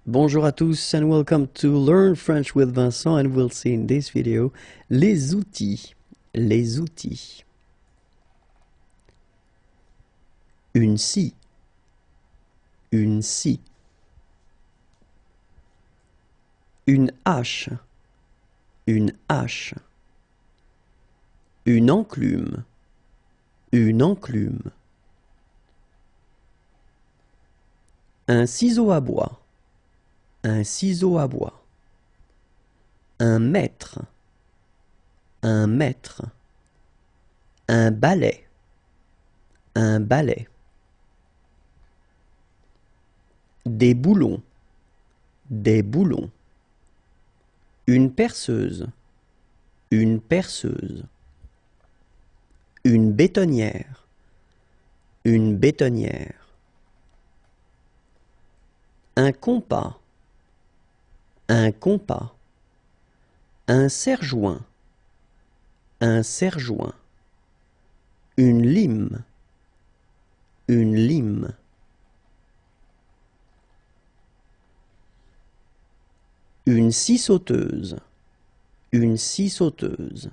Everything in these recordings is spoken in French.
Bonjour à tous and welcome to Learn French with Vincent, and we'll see in this video les outils. Les outils. Une scie. Une scie. Une hache. Une hache. Une enclume. Une enclume. Un ciseau à bois. Un ciseau à bois. Un mètre. Un mètre. Un balai. Un balai. Des boulons. Des boulons. Une perceuse. Une perceuse. Une bétonnière. Une bétonnière. Un compas. Un compas. Un serre-joint. Un serre-joint. Une lime. Une lime. Une scie sauteuse. Une scie sauteuse.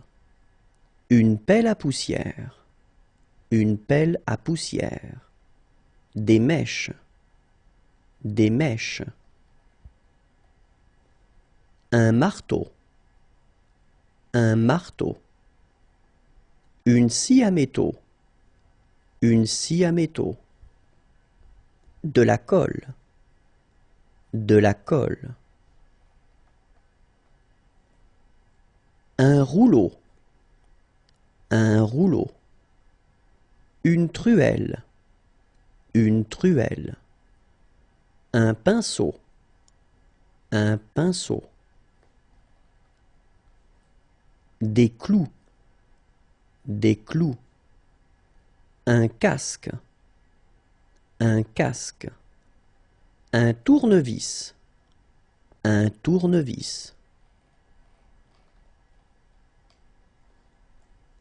Une pelle à poussière. Une pelle à poussière. Des mèches. Des mèches. Un marteau. Un marteau. Une scie à métaux. Une scie à métaux. De la colle. De la colle. Un rouleau. Un rouleau. Une truelle. Une truelle. Un pinceau. Un pinceau. Des clous. Des clous. Un casque. Un casque. Un tournevis. Un tournevis.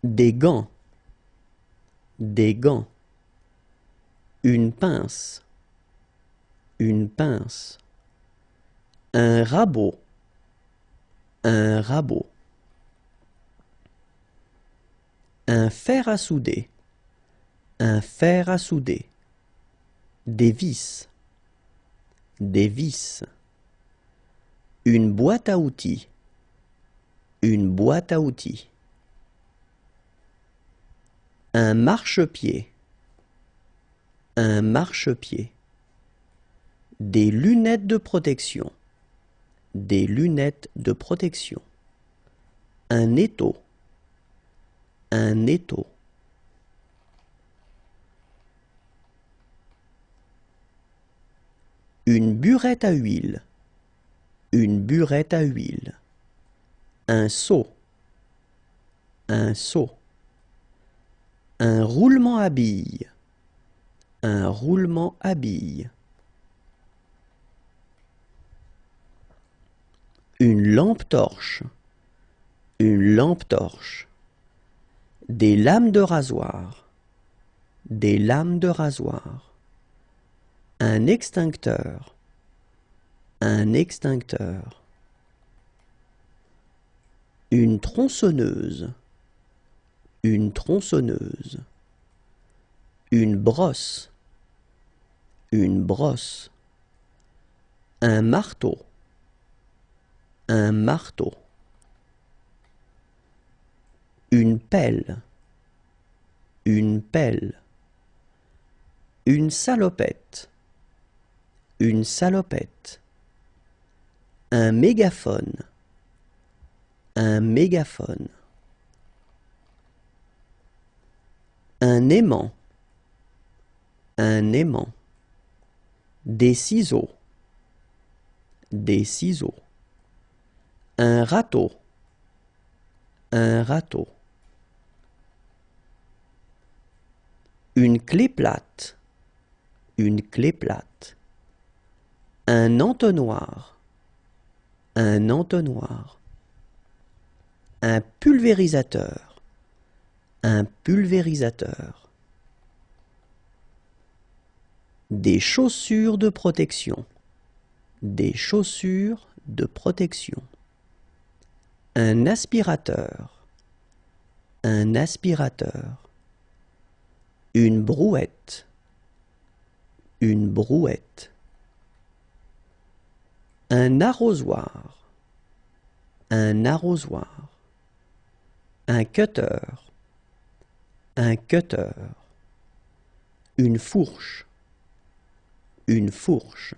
Des gants. Des gants. Une pince. Une pince. Un rabot. Un rabot. Un fer à souder. Un fer à souder. Des vis. Des vis. Une boîte à outils. Une boîte à outils. Un marchepied. Un marchepied. Des lunettes de protection. Des lunettes de protection. Un étau. Un étau. Une burette à huile. Une burette à huile. Un seau. Un seau. Un roulement à billes. Un roulement à billes. Une lampe torche. Une lampe torche. Des lames de rasoir. Des lames de rasoir. Un extincteur. Un extincteur. Une tronçonneuse. Une tronçonneuse. Une brosse. Une brosse. Un marteau. Un marteau. Une pelle. Une pelle. Une salopette. Une salopette. Un mégaphone. Un mégaphone. Un aimant. Un aimant. Des ciseaux. Des ciseaux. Un râteau. Un râteau. Une clé plate. Une clé plate. Un entonnoir. Un entonnoir. Un pulvérisateur. Un pulvérisateur. Des chaussures de protection. des chaussures de protection. Un aspirateur, un aspirateur. Une brouette, une brouette. Un arrosoir, un arrosoir. Un cutter, un cutter. Une fourche, une fourche.